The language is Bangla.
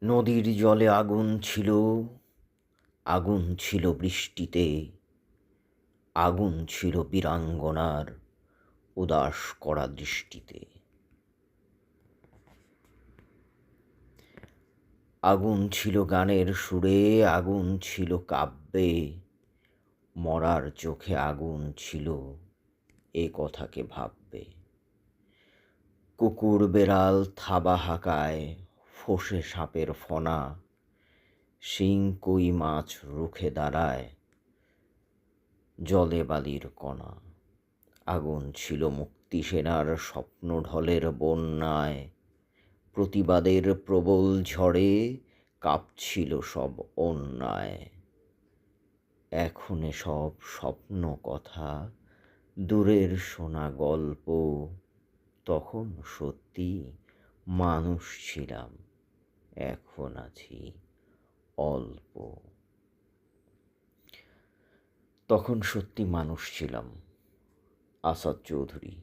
নদীর জলে আগুন ছিল বৃষ্টিতে, আগুন ছিল বীরাঙ্গনার উদাস করা দৃষ্টিতে। আগুন ছিল গানের সুরে, আগুন ছিল কাব্যে, মরার চোখে আগুন ছিল, এ কথাকে ভাববে। কুকুর বেড়াল থাবা হাঁকায়, ফোসে সাপের ফনা, শিং কই মাছ রুখে দাঁড়ায়, জলে বালির কণা। আগুন ছিল মুক্তিসেনার স্বপ্নঢলের বন্যায়, প্রতিবাদের প্রবল ঝড়ে কাঁপছিল সব অন্যায়। এখন সব স্বপ্ন কথা, দূরের শোনা গল্প, তখন সত্যি মানুষ ছিলাম, এখন আছি অল্প। তখন সত্যি মানুষ ছিলাম। আসাদ চৌধুরী।